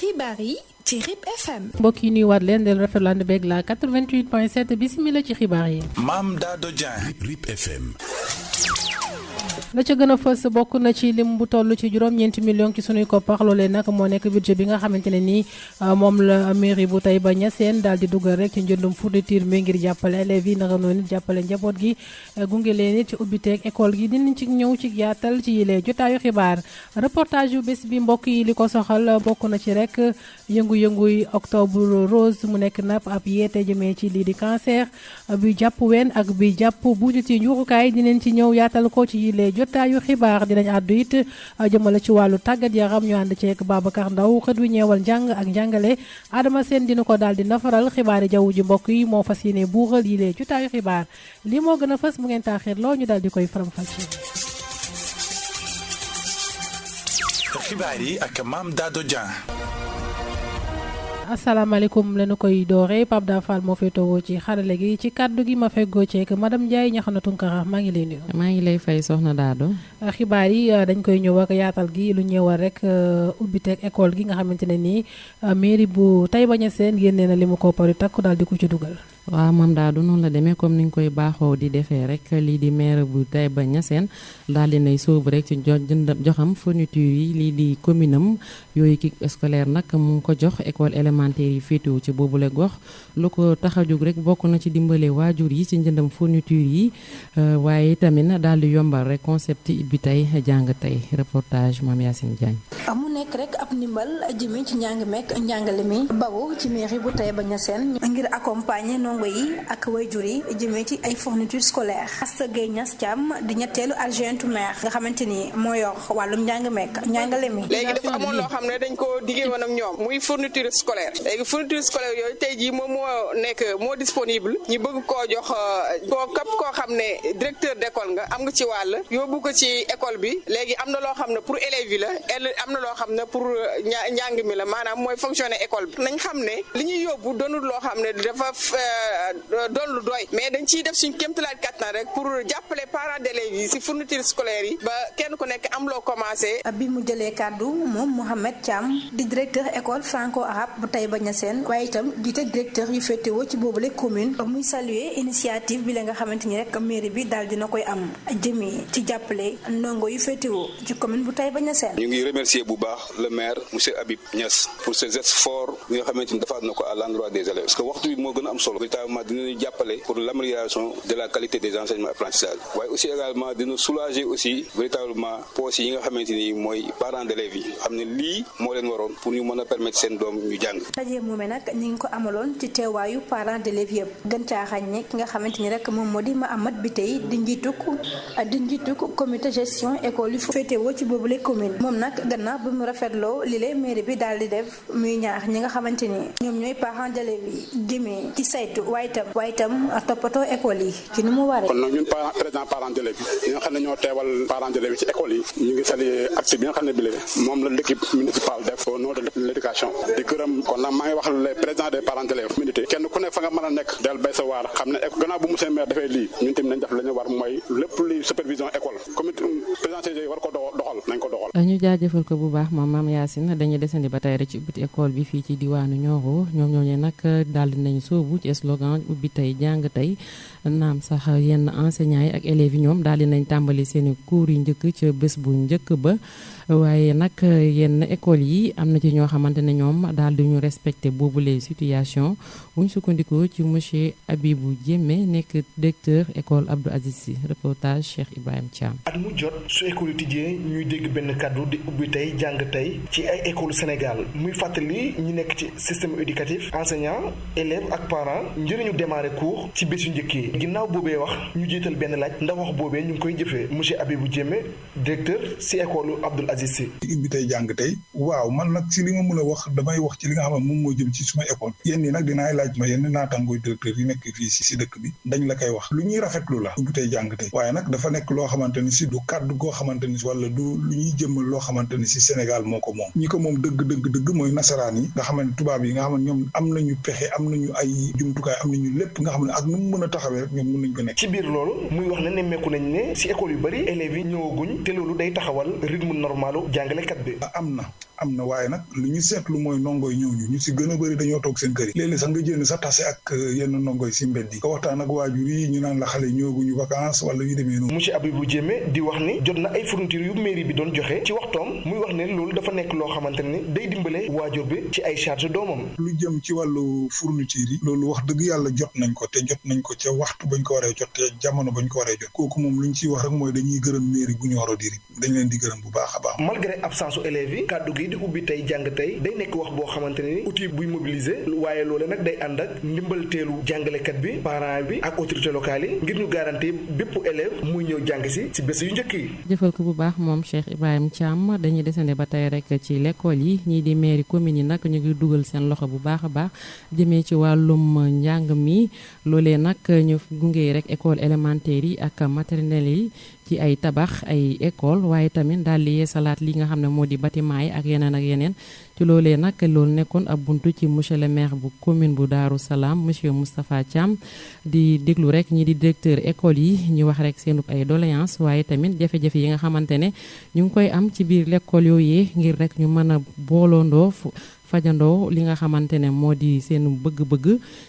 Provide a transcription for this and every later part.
xibaar yi ci RIP FM. mbokk yi nuyuwaat leen del rafetlu ànd beeg la 88.7 bisimila ci xibaar yi. Mame Dado Dieng. RIP FM. la ca gën a fës bokk na ci lim bu toll ci juróom-ñeenti millions ci sunuy koppar loolee nag moo nekk budget bi nga xamante ne nii moom la mairie bu Taïba Niassène daal di dugal rek ci njëndum fourniture mi ngir jàppale élèves yi naka noonu it jàppale njaboot gi gunge leen it ci ubbiteeg école gi dinañ ci ñëw ci yaatal ci yile jotaayu xibaar reportage yu bés bi mbokk yi li ko soxal bokk na ci rek yëngu-yënguy octobre rose mu nekk nag ab yeete jëmee ci lii di cancer bi jàpp ween ak bi jàpp buuti ci njurukaay dinañ ci ñëw yaatal ko ci yile jotaayu xibaar dinañ àddu it jëmale ci wàllu tàggat yaram ñu ànd ceeg Babacar Ndaw xët wi ñeewal njàng ak njàngale Adama Seen dina ko daal di nafaral xibaari jaww ji mbokk yi moo fas yéene buuxal yile jotaayu xibaar lii moo gën a fës bu ngeen taaxir loo ñu daal di koy faram-fàccee. xibaar yi ak Mame Dado Dieng. asalaamaaleykum lañu koy doore Pape Da Fall moo féetewoo ci xarale gi ci kàddu gi ma feggoo ceek madame Ndiaye Ñaxana Tunkara maa ngi lay nuyu. maa ngi lay fay soxna Dado. xibaar yi dañ koy ñëw ak yaatal gi lu ñëwal rek ubbiteeg école gi nga xamante ne nii mairie bu Taïba Niassène génnee na li mu ko pari takku daal di ko ci dugal. waaw Mame Dado noonu la demee comme niñ koy baaxoo di defee rek lii di maire bu Taïba Niassène daal di nay sóobu rek ci joxam fourniture yi lii di commune am yooyu kit scolaire nag mu ngi ko jox école élémentaire yi féetewu ci boobule gox lu ko tax a jóg rek bokk na ci dimbale waajur yi ci njëndam fourniture yi waaye tamit daal di yombal rek concept bi tey jàng tey reportage Mame Yacine Diagne. mu nekk rek ab ndimbal jëmee ci njàng mekk njàngale mi bawo ci mairie bu Taïba Niassène ngir accompagner ndongo yi ak wayjur yi jëmee ci ay fourniture scolaire Asta Gueye Niass Thiam di ñetteelu adjointe maire nga xamante ni moo yor wàllum njàng mekk njàngale mi. léegi dafa amoon loo xam ne dañ ko diggee woon ak ñoom muy fourniture scolaire léegi fourniture scolaire yooyu tey jii moom moo disponible ñu bëgg koo jox képp koo xam ne directeur d'école nga am nga ci wàll yóbbu ko ci école bi léegi am na loo xam ne pour élèves yi la am na loo xam ne pour njàng mi la maanaam mooy fonctionner école bi nañ xam ne li ñuy yóbbu doonul loo xam ne dafa doon lu doy mais dañ ciy def suñ kéemtalaat kattan rek pour jàppale parents d'élèves yi si fourniture scolaire yi ba kenn ku nekk am loo commencé. bi mu jëlee kàddu moom Mohamed Thiam di directeur école franco-arabe bu Taïba Niassène waaye itam jiite directeur yu féetewoo ci boobule commune muy saluer initiative bi la nga xamante ni rek mairie bi daal dina koy am jëmee ci jàppale ndongo yu féetewoo ci commune bu Taïba Niassène. ñu ngi remercier bu baax le maire monsieur Habib Niass pour ce geste fort bi nga xamante ni defaat na ko à l'endroit des élèves parce que waxtu bi moo gën a am solo véritablement dinañu jàppale pour l'amélioration de la qualité des enseignements apprentissage waaye aussi également dina soulager aussi véritablement poches yi nga xamante ni mooy parents d'élèves yi xam ne lii moo leen waroon pour ñu mën a permettre seen doom ñu jàng. ndaje moomee nag ñu ngi ko amaloon ci teewaayu parents d'élèves yëpp gën caa ràññee ki nga xamante ni rek moom moo di Mahamad Bitey di njiituk comité gestion école yi féetewoo ci boobule commune moom nag gannaaw bi mu rafetloo lile mairie bi daal di def muy ñaax ñi nga xamante ni ñoom ñooy parents d'élèves yi jëmee ci saytu waaye itam toppatoo école yi ci ni mu waree. kon nag ñun président parents d'élèves yi nga xam ne ñoo teewal parents d'élèves yi ci école yi ñu ngi saluer acte bi nga xam ne bi moom la l'équipe municipale def au nom de l'éducation di gërëm kon nag maa ngi wax les présidents des parents d'élèves communauté kenn ku nekk fa nga mën a nekk del bay sa waar xam ne gannaaw bu monsieur maire defee lii ñun tamit nañ def la ñu war mooy lépp luy supervision école comité président yi war ko doxal nañ ko doxal. ñu jaajëfal ko bu baax moom Mame Yacine dañuy desandi ba tey rek ci ubbiti école bi fii ci diwaanu Nioro ñoom ñooñu nag daal di nañ soobu ci slogan ubbi tey jàng tey naam sax yenn enseignants yi ak élèves yi ñoom daal di nañ tàmbali seeni cours yu njëkk ca bés bu njëkk ba waaye nag yenn école yi am na ci ñoo xamante ne ñoom daal di ñu respecté boobu les situations bu ñu sukkandikoo ci monsieur Abibou Diémé nekk directeur école Abdou Aziz Sy reportage Cheikh Ibrahima Thiam. at mu jot su école tijjee ñuy dégg benn kàddu di ubbi tey jàng tey ci ay école Sénégal muy fàttali ñi nekk ci système éducatif enseignants élèves ak parents njëriñu démarrer cours ci bés yu njëkk yi ginnaaw boobee wax ñu jiital benn laaj ndax wax boobee ñu ngi koy jëfee monsieur Abibou Diémé directeur ci école Abdou Aziz Sy. ubbi tey jàng tey waaw man nag ci li ma mën a wax damay wax ci li nga xam ne moom moo jëm ci suma école yéen ñi nag dinaay laaj ma yenn naatangooy directeur yi nekk fii si dëkk bi dañ la koy wax lu ñuy rafetlu la ubbi tey jàng tey waaye nag dafa nekk loo xamante ni si du kàddu goo xamante ni si wala du lu ñuy jëmmal loo xamante ni si Sénégal moo ko moom ñi ko moom dëgg mooy nasaraan yi nga xam ne tubaab yi nga xam ne ñoom am nañu pexe am nañu ay jumtukaay am nañu lépp nga xam ne ak nu mu mën a taxawee rek ñoom mën nañ ko nekk. ci biir loolu muy wax ne nemmeeku nañ ne si école yu bari élèves yi ñëwaguñ te loolu day taxawal rythme normalu jàngalekat bi. am na am na waaye nag lu ñu seetlu mooy ndongoy ñëw ñu si gën a bëri dañoo toog seen kër yi léeg-léeg sax nga jënd sa tase ak yenn ndongoy si mbedd yi ko waxtaan ak waajur yi ñu naan la xale ñëwaguñu vacances wala yu demee noonu. monsieur Abibou Diémé di wax ni jot na ay fourniture yu mairie bi doon joxe ci waxtoom muy wax ne loolu dafa nekk loo xamante ni day dimbale waajur bi ci ay charge doomam. lu jëm ci wàllu fourniture yi loolu wax dëgg yàlla jot nañ ko ca waxtu bañ ko waree jot te jamono bañ ko waree jot kooku moom luñ ciy wax rek mooy dañuy gërëm mairie bu Nioro du Rip dañ leen di gërëm bu baax a baax. malgré absence u élèves yi kàddu gi di ubbi tey jàng tey day nekk wax boo xamante ni outil buy mobiliser waaye loole nag day ànd ak ndimbal teelu jàngalekat bi parent bi ak autorité locale yi ngir ñu garantir bépp élève muy ñëw jàng si bés yu njëkk yi. jëfal ko bu baax moom Cheikh Ibrahima Thiam dañuy desandi ba tey rek ci l'école yi ñii di mairie commune yi nag ñu ngi dugal seen loxo bu baax a baax jëmee ci wàllum njàng mi loolee nag ñu gunge rek école élémentaire yi ak maternelle yi ci ay tabax ay école waaye tamit daal di yeesalaat li nga xam ne moo di bâtiment yi ak yeneen ci loolee nag loolu nekkoon ab buntu ci monsieur le maire bu commune bu Darou Salam monsieur Moustapha Thiam di déglu rek ñi di directeur école yi ñu wax rek seenub ay doléance waaye tamit jafe-jafe yi nga xamante ne ñu ngi koy am ci biir l'école yooyee ngir rek ñu mën a booloondoo fajandoo li nga xamante ne moo di seen bëgg-bëgg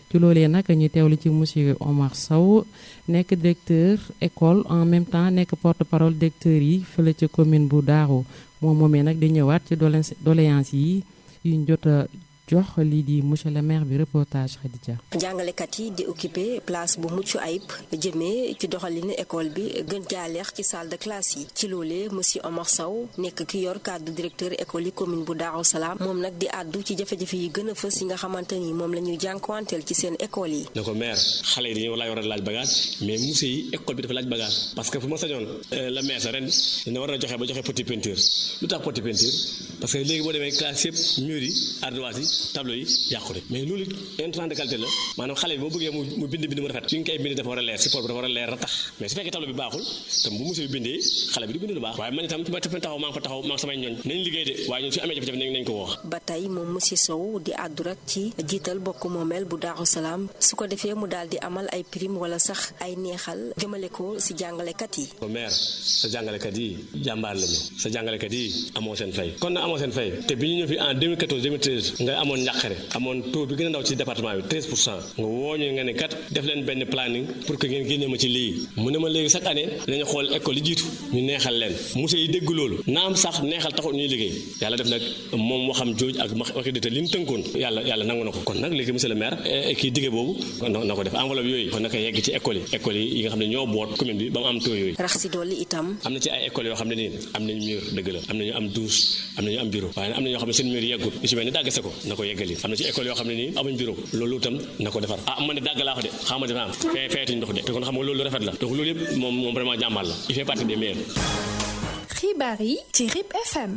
ci loolee nag ñu teewlu ci monsieur Omar Sow nekk directeur école en même temps nekk porte-parole directeur yi fële ci commune bu Darou moom moomee nag di ñëwaat ci doléance yi yuñ jot a jox lii di monsieur le maire bi reportage Khadija. jàngalekat yi di occupé place bu mucc ayib jëmee ci doxalinu école bi gën jaaleex ci salle de classe yi ci loolee monsieur Omar Sow nekk ki yor cadre directeur école yi commune bu Darou Salam moom nag di àddu ci jafe-jafe yi gën a fës yi nga xamante ni moom la ñuy jànkuwanteel ci seen école yi. ne ko maire xale yi dañoo war a laaj bagage mais monsieur yi école bi dafa laaj bagage parce que fu ma sañoon la maire sa ren dina war a joxe ba joxe petit peinture lu tax petit peinture parce que léegi boo demee classe yëpp mur yi ardoise yi tableau yi yàqu de mais loolu intrant de qualité la maanaam xale bi boo bëggee mu bind mu rafet fi nga koy bind dafa war a leer support bi dafa war a leer ratax mais su fekkee tableau bi baaxul tam bu monsieur bi bindee xale bi du bind lu baax waaye man itam fi ma taxaw maa ngi samay ñooñ nañ liggéey de waaye ñun su amee jafe-jafe nañ ko wax. ba tey moom monsieur Sow di àddu rek ci jiital bokk moomeel bu Darou Salam su ko defee mu daal di amal ay prime wala sax ay neexal jëmale ko si jàngalekat yi. maire sa jàngalekat yi jàmbaar lañu sa jàngalekat yi amoo seen fay kon na amoo seen fay te bi ñu ñëw fi en 2014 2013 nga amoon njàqare amoon taux bi gën a ndaw ci département bi 13% nga wooñu nga ne kat def leen benn planning pour que ngeen génne ma ci lii mu ne ma léegi chaque année dinañu xool école yi jiitu ñu neexal leen monsieur yi dégg loolu naam sax neexal taxul ñuy liggéey yàlla def nag moom waxam jooj ak waxi dite li ñu tënkoon yàlla nangu na ko kon nag léegi monsieur le maire kii digge boobu na ko def enveloppe yooyu kon naka yegg ci école yi nga xam ne ñoo boot commune bi ba mu am taux yooyu rax si dolli itam am na ci ay écoles yoo xam ne nii am nañ mur dëgg la am nañu am douche am nañu am bureau waaye am na ñoo xam ne seen mur yeggul yu ci mel ni dàggase ko na ko yeggali am na ci école yoo xam ne nii amuñ bureau loolu itam na ko defar man de dàgg laa ko de xama defa am feetuñ ndox de te kon xam nga loolu rafet la donc loolu yëpp moom vraiment jàmbaar la il fait partie des meilleurs. xibaar yi ci RIP FM.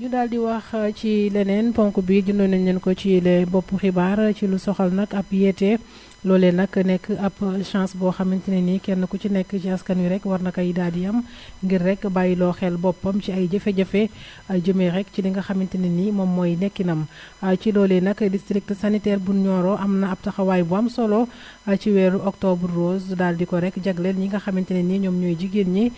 ñu daal di wax ci leneen ponk bi jundoon nañ leen ko ci les bopp xibaar ci lu soxal nag ab yeete loolee nag nekk ab chance boo xamante ne nii kenn ku ci nekk ci askan wi rek war na koy daal di am ngir rek bàyyiloo xel boppam ci ay jafe-jafe jëmee rek ci li nga xamante ne nii moom mooy nekkinam ci loolee nag district sanitaire bu Nioro am na ab taxawaay bu am solo ci weeru octobre rose daal di ko rek jagleel ñi nga xamante ne nii ñoom ñooy jigéen ñi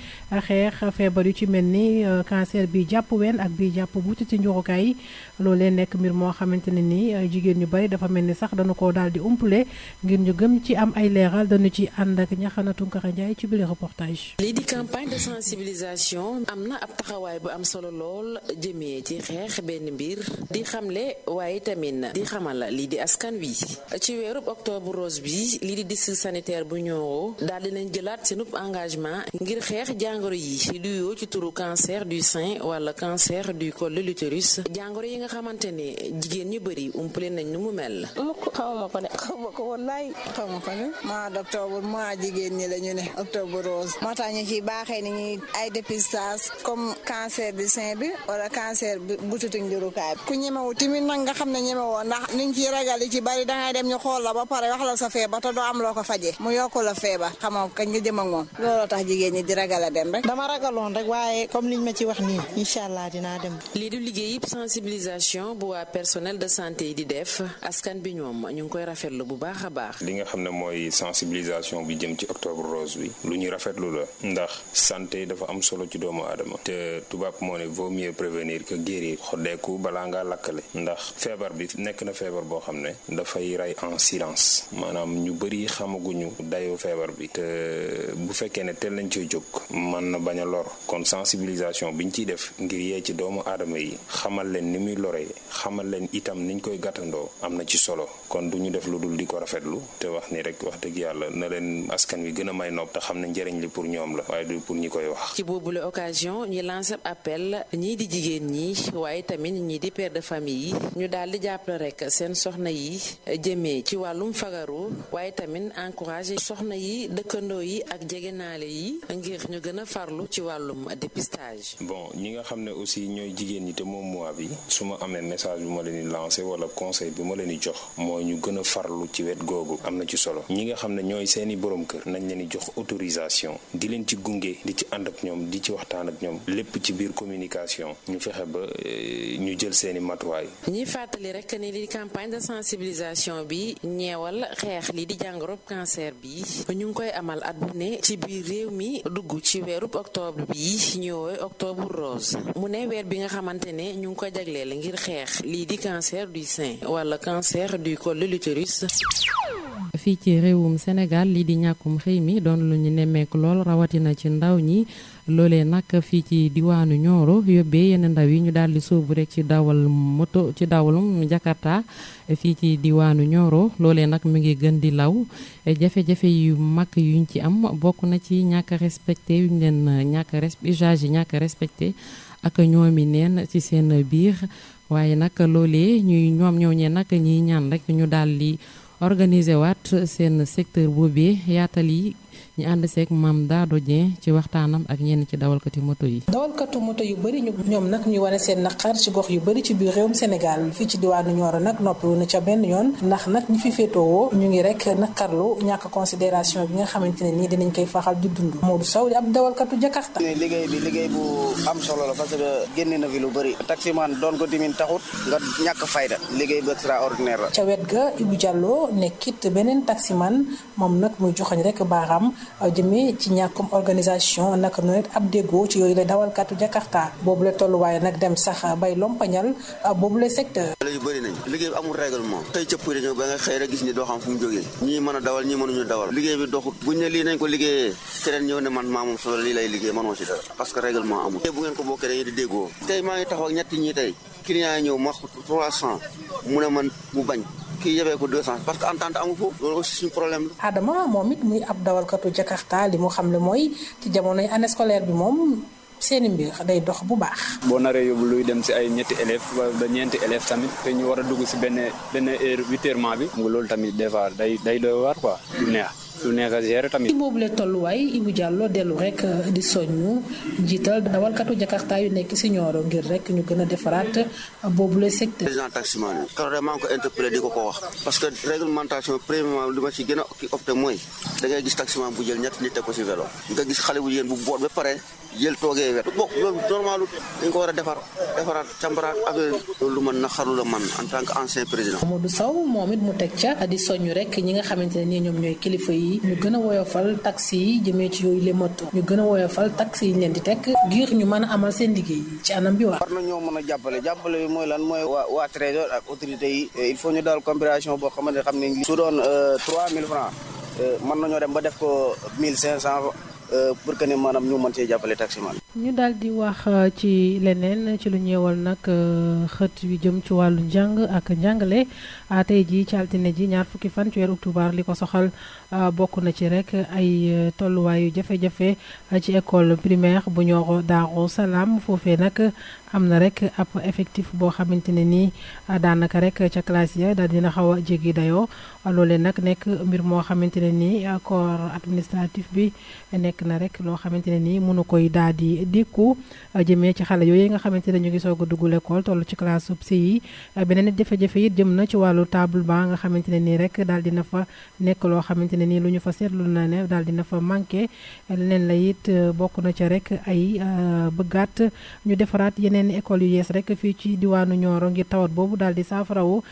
xeex feebar yu ci mel ni cancer bi jàpp ween ak bi jàpp buuti ci njurukaay loolee nekk mbir moo xamante ne nii jigéen ñu bari dafa mel ni sax dañu ko daal di umpule ngir ñu gëm ci am ay leeral dañu ci ànd ak Ñaxana Tunkara Njaay ci biir reportage. lii di campagne de sensibilisation am na ab taxawaay bu am solo lool jëmee ci xeex benn mbir di xamle waaye tamit di xamal lii di askan wi ci weerub octobre rose bi lii di district sanitaire bu Nioro daal di leen jëlaat seenub engagement ngir xeex jàngoro yi duyoo ci turu cancer du sein wala cancer du col de l'utérus jàngoro yi nga xamante ne jigéen ñu bëri umpale nañ nu mu mel. xaw ma ko ne mois d'octobre mois jigéen ñi la ñu ne octobre rose moo tax ñu ciy baaxee ni ñuy ay dépistage comme cancer du sein bi wala cancer bi butitu njurukaay bi ku ñemewu tamit nag nga xam ne ñemewoo ndax niñ ciy ragal yi ci bari dangay dem ñu xool la ba pare wax la sa feebar te doo am loo ko fajee mu yokku la feebar xamoo kañ nga jëm ak moom looloo tax jigéen ñi di ragal a dem rek. dama ragaloon rek waaye comme liñ ma ci wax nii incha allah dinaa dem. lii du liggéey yëpp sensibilisation bu waa personnel de santé yi di def askan bi ñoom ñu ngi koy rafetlu bu baax a baax. baax. li nga xam ne mooy sensibilisation bi jëm ci octobre rose bi lu ñu rafetlu la ndax santé dafa am solo ci doomu aadama te tubaab moo ne vaut mieux prévenir que guérir xoddeeku balaa ngaa lakkale ndax feebar bi nekk na feebar boo xam ne dafay rey en silence maanaam ñu bëri xamaguñu dayoo feebar bi te bu fekkee ne teel nañ ciy jóg mën na bañ a lor kon sensibilisation biñ ciy def ngir yee ci doomu aadama yi xamal leen ni muy loree xamal leen itam niñ koy gàttandoo am na ci solo kon du ñu def lu dul di ko rafetlu te wax ni rek wax dëgg yàlla na leen askan wi gën a may nopp te xam ne njëriñ li pour ñoom la waaye du pour ñi koy wax. ci boobule occasion ñi lancé appel ñii di jigéen ñi waaye tamit ñii di père de famille yi ñu daal di jàppale rek seen soxna yi jëmee ci wàllum fagaru waaye tamit encouragé soxna yi dëkkandoo yi ak jegenaale yi ngir ñu gën a farlu ci wàllum dépistage. bon ñi nga xam ne aussi ñooy jigéen ñi te moom mois bi su ma amee message bu ma leen di lancé wala conseil bi ma leen di jox mooy ñu gën a farlu ci wet googu am na ci solo ñi nga xam ne ñooy seeni borom kër nañ leen di jox autorisation di leen ci gunge di ci ànd ak ñoom di ci waxtaan ak ñoom lépp ci biir communication ñu fexe ba ñu jël seeni matuwaay. ñi fàttali rek ni li campagne de sensibilisation bi ñeewal xeex li di jàngorob cancer bi ñu ngi koy amal at bu ne ci biir réew mi dugg ci weerub octobre bi ñu woowee octobre rose mu ne weer bi nga xamante ne ñu ngi ko jagleel ngir xeex lii di cancer du sein wala cancer du col de l'utérus. fii ci réewum Sénégal lii di ñàkkum xëy mi doon lu ñu nemmeeku lool rawatina ci ndaw ñi loolee nag fii ci diwaanu Nioro yóbbee yenn ndaw yi ñu daal di sóobu rek ci dawal moto ci dawalum Jakarta fii ci diwaanu Nioro loolee nag mu ngi gën di law jafe-jafe yu mag yuñ ci am bokk na ci ñàkk respecté yuñ leen usage yi ñàkk respecté ak ñoomi neen ci seen biir waaye nag loolee ñoom ñooñee nag ñiy ñaan rek ñu daal di organiser waat seen secteur boobee yaatal yi ñu ànd seeg Mame Dado Dieng ci waxtaanam ak ñenn ci dawalkati moto yi. dawalkatu moto yu bëri ñoom nag ñu wane seen naqar ci gox yu bëri ci biir réewum Sénégal fii ci diwaanu Nioro nag noppiwu na ca benn yoon ndax nag ñi fi féetewoo ñu ngi rek naqarlu ñàkk considération bi nga xamante ne nii dinañ koy faxal di dund. Modou Sow di ab dawalkatu Jakarta. liggéey bi liggéey bu am solo la parce que génne na fi lu bëri. taximan doon ko timin taxut nga ñàkk fayda liggéey bu extraordinaire la. ca wet ga Ibou Diallo nekkit beneen taximan moom nag muy joxoñ rek baaraam jëmee ci ñàkkum organisation naka noonu ab déggoo ci yooyu la dawalkatu Jakarta boobu la tolluwaay nag dem sax bay lompañal boobu la secteur. yu bëri nañ liggéey bi amul règlement xëy cëpp dañoo ba nga xëy rek gis ni doo xam fu mu jógee ñii mën a dawal ñii mënuñu dawal liggéey bi doxut buñ ne lii nañ ko liggéeyee keneen ñëw ne man maa moom solo lii lay liggéey mënoo ci dara parce que règlement amul bu ngeen ko bokkee dañuy di déggoo tey maa ngi taxaw ak ñetti ñi tey client yi ñëw ma 300 mu ne man mu bañ kii yebee ko 200 parce que entente amu foofu loolu aussi suñu problème la. Adama moom it muy ab dawalkatu Jakarta li mu xam ne mooy ci jamonoy année scolaire bi moom seeni mbir day dox bu baax. boo naree yóbbu luy dem si ay ñetti élèves ba ñeenti élèves tamit te ñu war a dugg si benn heure 8h bi. loolu tamit des fois day doy waar quoi du neex. lu nekk a gérer tamit. ci boobule tolluwaay Ibou Diallo dellu rek di soññu njiital dawalkatu Jakarta yu nekk si Nioro ngir rek ñu gën a defaraat boobule secteur. président taximan yi. keroog maa ngi ko interpellé di ko wax. parce que réglementation premièrement li ma ci gën a opté mooy da ngay gis taximan bu jël ñett nit teg ko si vélo nga gis xale bu jigéen bu boot ba pare jël toogee wet. bokk loolu normal dañ ko war a defaraat càmbaraat affaire lu man naxaru la man en tant que ancien président. Modou Sow moom it mu teg ca di soññu rek ñi nga xamante ne nii ñoom ñooy kilifa yi. ñu gën a woyofal taxi yi jëmee ci yooyu les moto ñu gën a woyofal taxi yi leen di teg ngir ñu mën a amal seen liggéey ci anam bi wax. war na ñoo mën a jàppale bi mooy lan mooy waa trésor ak autorité yi il faut ñu daal comparaison boo xamante ne xam ne su doon 3000 francs mën nañoo dem ba def ko 1500 pour que ne maanaam ñu mën cee jàppale taximan. ñu daal di wax ci leneen ci lu ñeewal nag xët yu jëm ci wàllu njàng ak njàngale tey jii ci altine ji ñaar fukki fan ci weeru octobre li ko soxal bokk na ci rek ay tolluwaayu jafe-jafe ci école primaire bu Nioro Darou Salam foofee nag am na rek ab effectif boo xamante ne nii daanaka rek ca classe ya daal dina xaw a jéggi dayoo loolee nag nekk mbir moo xamante ne nii corps administratif bi nekk na rek loo xamante ne nii mënu koy daal di dikku jëmee ci xale yooyu nga xamante ne ñu ngi soog a dugg l'école toll ci classe sub yi beneen jafe-jafe it jëm na ci wàllu table banc nga xamante ne nii rek daal dina fa nekk loo xamante ne nii lu ñu fa seetlu na ne daal dina fa manqué leneen la it bokk na ca rek ay bëggaat ñu defaraat yeneen yeneen école yu yees rek fii ci diwaanu Nioro ngir tawat boobu daal di saafarawu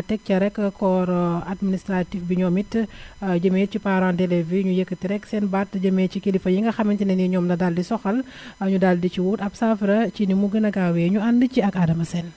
teg ca rek corps administratif bi ñoom it jëmee ci parents d'élèves yi ñu yëkkati rek seen baat jëmee ci kilifa yi nga xamante ne ni ñoom la daal di soxal ñu daal di ci wut ab saafara ci ni mu gën a gaawee ñu ànd ci ak Adama Sène.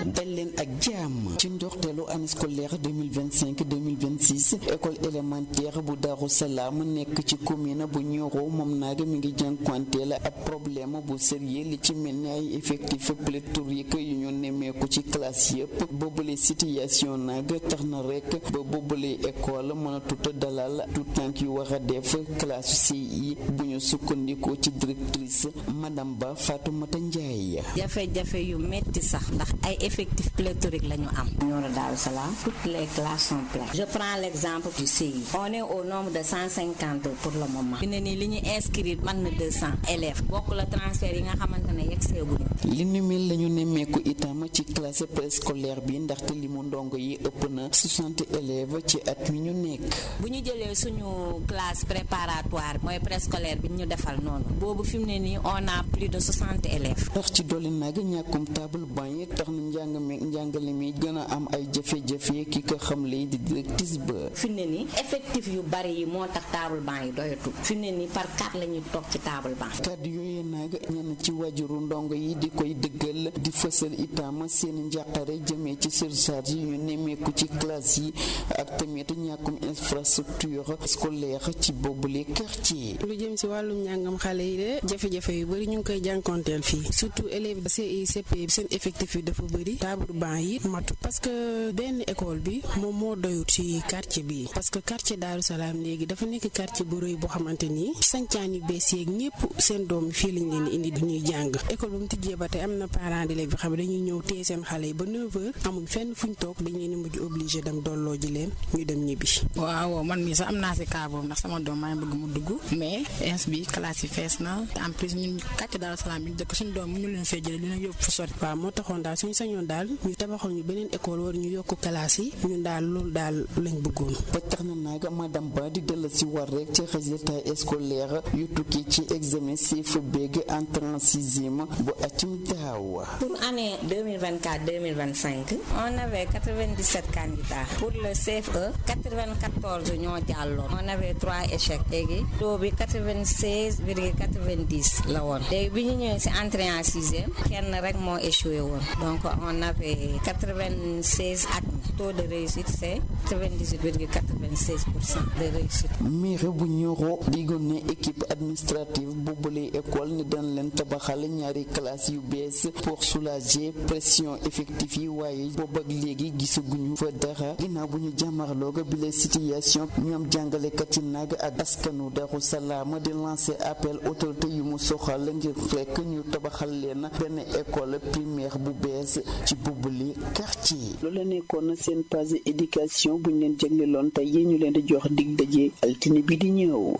dal leen ak jàmm ci ndorteelu année scolaire 2025-2026 école élémentaire bu Daaru Salaam nekk ci commune bu Nioro moom nag mi ngi jànkuwanteel ab problème bu sérieux li ci mel ni ay effectifs pléthoriques yu ñu nemmeeku ci classe yëpp boobule situation nag tax na rek ba boobule école mënatut a dalal tout tànk yu war a def classe CI bu ñu sukkandikoo ci directrice madame Ba Fatoumata Ndiaye. jafe-jafe yu metti sax ndax ay effectifs pléthoriques la ñu am. Nioro Daaru Salaam toutes les classes sont pleines. Je prends l'exemple du CI. On est au nombre de 150 pour le moment. fi ne nii li ñu inscrire mën na 200 élèves bokk la transfert yi nga xamante ne yegg seeguñu. li ni mel la ñu nemmeeku itam ci classe préscolaire bi ndaxte li mu ndongo yi ëpp na 60 élèves ci at mi ñu nekk. bu ñu jëlee suñu classe préparatoire mooy préscolaire bi ñu defal noonu boobu fi mu ne nii on a plus de 60 élèves. tax ci dolli nag ñàkkum table banc yi tax na njàngale mi gën a am ay jafe-jafe ki ko xamle di directrice ba. fi mu ne nii effectif yu bari yi moo tax table banc yi doyatul fi mu ne nii par 4 la ñuy toog ci table banc. kàddu yooyu nag ñenn ci wajuru ndongo yi di koy dëggal di fësal itam seen njàqare jëmee ci surcharge yi ñu nemmeeku ci classe yi ak tamit ñàkkum infrastructure scolaire ci boobule quartier. lu jëm si wàllum njàngam xale yi de jafe-jafe yu bari ñu ngi koy jànkonteel fii surtout élèves CI CP seen effectif yi dafa bëri table banc yi matu parce que benn école bi moom moo doyut ci quartier bi parce que quartier Daaru Salaam léegi dafa nekk quartier bu rëy boo xamante ni sancaan yu bees yeeg ñëpp seen doom fii lañ leen di indi du ñuy jàng école ba mu tijjee ba tey am na parents d'élèves bi xam ne dañuy ñëw téye seen xale yi ba 9h amuñ fenn fuñ toog dañ leen di mujj obligé dem dolloo ji leen ñu dem ñibbi. waaw man mii sax am naa si cas boobu ndax sama doom maa ngi bëgg mu dugg mais ins bi classe yi fees na en plus ñun quartier Daaru Salaam bi ñu dëkk suñu doom mu ñu leen fee jëlee dina yóbbu fu sori. waaw moo taxoon daal suñu sañoon daal ñu tabaxoon ñu beneen école war ñu yokk classe yi ñun daal loolu daal lañ bëggoon. ba tax na nag madame Ba di dellu si war rek ci résultat scolaire yu tukki ci examen CFEE entrée en sixième bu atum daaw. pour année 2024-2025 on avait 97 candidats pour le CFE 94 ñoo jàlloon on avait 3 échecs léegi taux bi 96,90 la woon léegi bi ñu ñëwee ci entrée en sixième kenn rek moo échoué woon donc on avait 96 admis taux de réussite c'est 98,96% de réussite. maire bu Nioro digoon ne équipe administrative boobule école ni daan leen tabaxal ñaari classe yu bees pour soulager pression effective yi waaye boobu ak léegi gisaguñu fa dara ginnaaw bu ñu jàmmarlooga bi la situation ñoom jàngalekat yi nag ak askanu Daaru Salaam di lancer appel autorité yu mu soxal ngir fekk ñu tabaxal leen benn école primaire bu bees ci boobule quartier. loolu la nekkoon seen page éducation bu ñu leen jagleeloon tey yi ñu leen di jox dig daje altine bi di ñëw.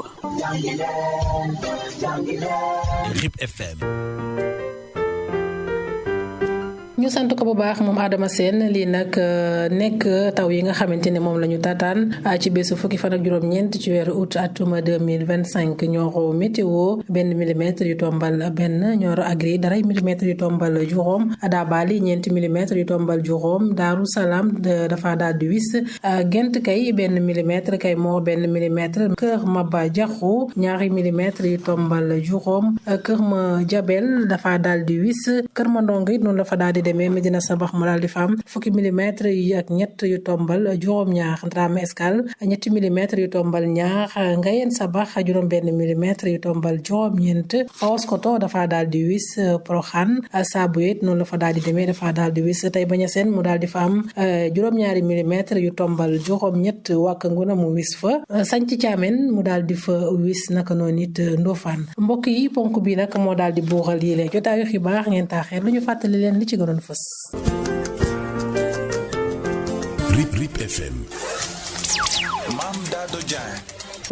RIP FM. ñu sant ko bu baax moom Adama Sène lii nag nekk taw yi nga xamante ne moom la ñu taataan ci bésu fukki fan ak juróom-ñeent ci weeru août atuma 2025 Nioro météo benn millimètre yu tombal benn Nioro Agri daray millimètre yu tombal juróom Dabali ñeenti millimètre yu tombal juróom Daaru Salaam dafa daal di wis Gent kay benn millimètre kay moo benn millimètre Kër Maba Jaxu ñaari millimètre yu tombal juróom Kër Ma Jabel dafa daal di wis Kër Ma Ndong it noonu dafa daal di demee Medina Sabax mu daal di fa am fukki millimètre yi ak ñett yu tombal juróom-ñaar Dramé Escale ñetti millimètre yu tombal ñaar Ngayeen Sabax juróom-benn millimètre yu tombal juróom-ñeent Paoskoto dafa daal di wis Proxaan Saabu it noonu la fa daal di demee dafa daal di wis Taïba Niassène mu daal di fa am juróom-ñaari millimètre yu tombal juróom-ñett Wack Ngouna mu wis fa Santhi Thiamène mu daal di fa wis naka noonu it Ndofane mbokk yi ponk bi nag moo daal di buuxal yi leen jotaayu xibaar ngeen taaxeer lu ñu fàttali leen li ci gënoon fës. RIP FM. Mame Dado Dieng.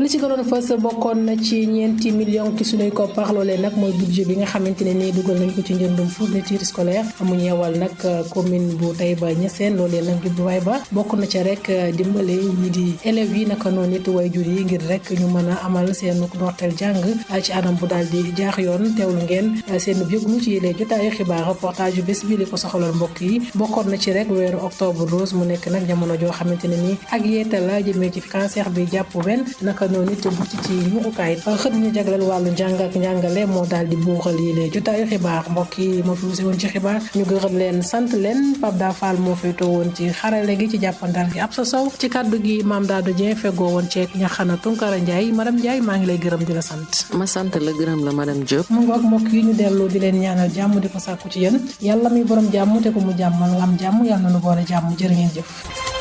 li ci gënoon fës bokkoon na ci ñeenti millions ci sunuy koppar loolee nag mooy budget bi nga xamante ne nii dugal nañ ko ci njëndum fourniture scolaire mu ñeewal nag commune bu Taïba Niassène loolee nag jubluwaay ba bokk na ca rek dimbale ñi di élèves yi naka noonu it waajur yi ngir rek ñu mën a amal seen ndorteel jàng ci anam bu daal di jaax yoon teewlu ngeen seen yëglu ci yëlee jotaayu xibaar reportage yu bés bi li ko soxaloon mbokk yi bokkoon na ci rek weeru octobre rose mu nekk nag jamono joo xamante ne nii ak yeeta la jëmee ci cancer bi jàpp wen naka noonu it buti ci ñuukaay xët ñu jagleel wàllu njàng ak njàngale moo daal di buuxal yëlee jotaayu xibaar mbokk yi moo fi wuse woon ci xibaar ñu gërëm leen sant leen Pape Da Fall moo féetoo woon ci xarale gi ci jàppandal gi ab sa sow ci kàddu gi Mame Dado Dieng feggoo woon ceeg ñaxana Tunkara Ndiaye madame Ndiaye maa ngi lay gërëm di la sant. ma sant la gërëm la madame Diop. mu ngoog mbokk yi ñu dellu di leen ñaanal jàmm di ko sàkku ci yéen yàlla muy borom jàmm te ko mu jàmmal nga am jàmm yàlla na nu boole jàmm jërë ngeen jëf.